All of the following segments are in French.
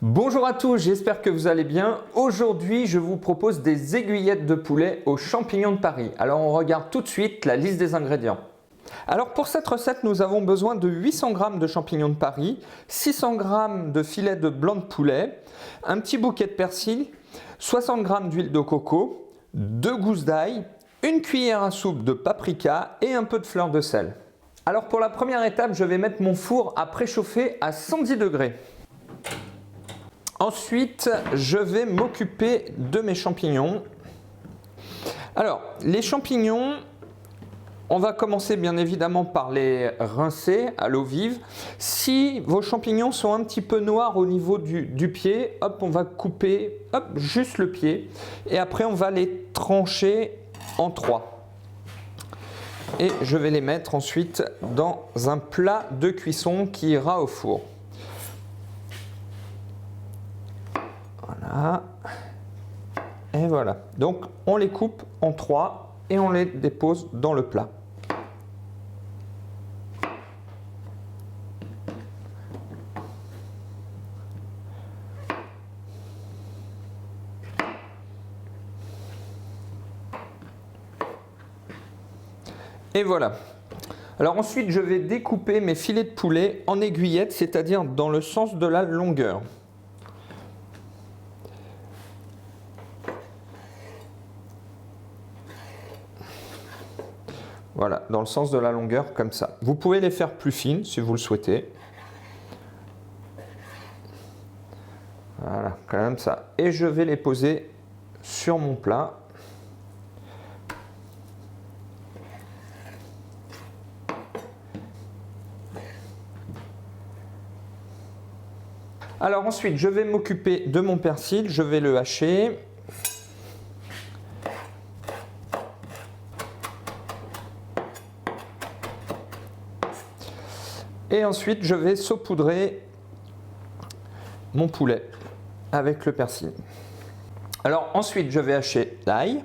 Bonjour à tous, j'espère que vous allez bien. Aujourd'hui, je vous propose des aiguillettes de poulet aux champignons de Paris. Alors, on regarde tout de suite la liste des ingrédients. Alors, pour cette recette, nous avons besoin de 800 g de champignons de Paris, 600 g de filet de blanc de poulet, un petit bouquet de persil, 60 g d'huile de coco, 2 gousses d'ail, une cuillère à soupe de paprika et un peu de fleur de sel. Alors, pour la première étape, je vais mettre mon four à préchauffer à 110 degrés. Ensuite, je vais m'occuper de mes champignons. Alors, les champignons, on va commencer bien évidemment par les rincer à l'eau vive. Si vos champignons sont un petit peu noirs au niveau du pied, hop, on va couper juste le pied. Et après, on va les trancher en 3. Et je vais les mettre ensuite dans un plat de cuisson qui ira au four. Voilà. Et voilà. Donc on les coupe en 3 et on les dépose dans le plat. Et voilà. Alors ensuite, je vais découper mes filets de poulet en aiguillettes, c'est-à-dire dans le sens de la longueur. Voilà, dans le sens de la longueur, comme ça. Vous pouvez les faire plus fines si vous le souhaitez. Voilà, comme ça. Et je vais les poser sur mon plat. Alors ensuite, je vais m'occuper de mon persil. Je vais le hacher. Et ensuite, je vais saupoudrer mon poulet avec le persil. Alors ensuite, je vais hacher l'ail.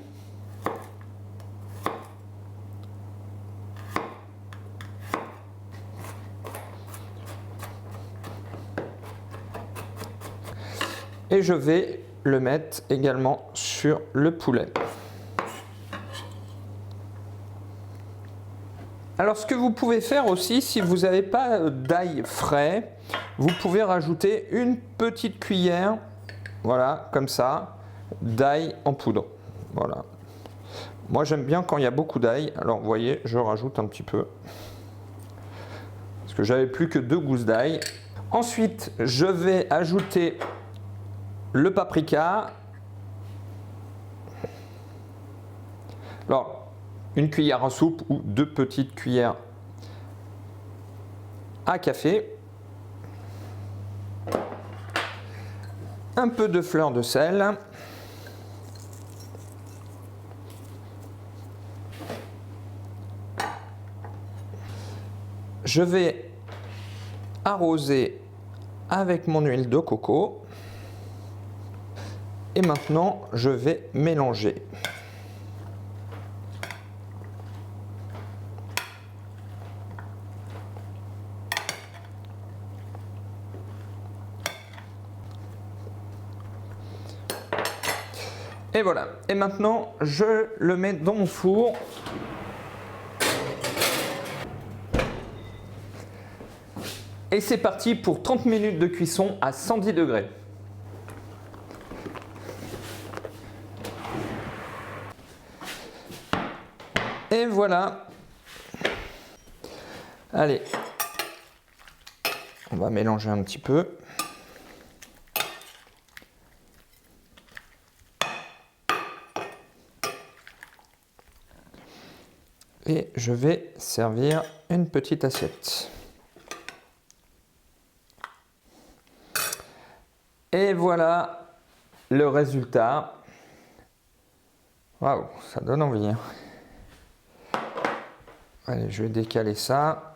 Et je vais le mettre également sur le poulet. Alors ce que vous pouvez faire aussi, si vous n'avez pas d'ail frais, vous pouvez rajouter une petite cuillère, voilà, comme ça, d'ail en poudre. Voilà. Moi j'aime bien quand il y a beaucoup d'ail, alors vous voyez, je rajoute un petit peu. Parce que j'avais plus que 2 gousses d'ail. Ensuite, je vais ajouter le paprika. Alors, une cuillère à soupe ou 2 petites cuillères à café. Un peu de fleur de sel. Je vais arroser avec mon huile de coco. Et maintenant, je vais mélanger. Et voilà. Et maintenant, je le mets dans mon four. Et c'est parti pour 30 minutes de cuisson à 110 degrés. Et voilà. Allez. On va mélanger un petit peu. Et je vais servir une petite assiette. Et voilà le résultat. Waouh, ça donne envie. Hein. Allez, je vais décaler ça.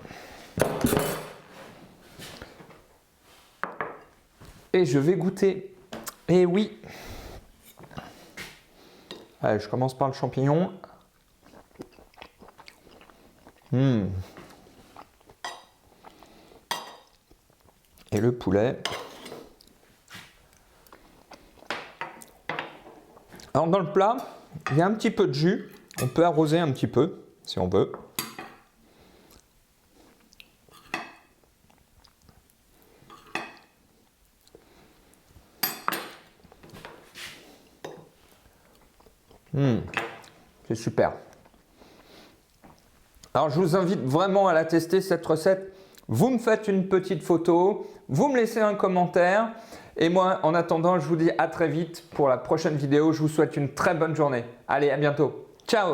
Et je vais goûter. Et oui. Allez, je commence par le champignon. Et le poulet. Alors dans le plat, il y a un petit peu de jus. On peut arroser un petit peu si on veut. C'est super. Alors je vous invite vraiment à la tester cette recette. Vous me faites une petite photo, vous me laissez un commentaire et moi en attendant je vous dis à très vite pour la prochaine vidéo. Je vous souhaite une très bonne journée. Allez, à bientôt. Ciao!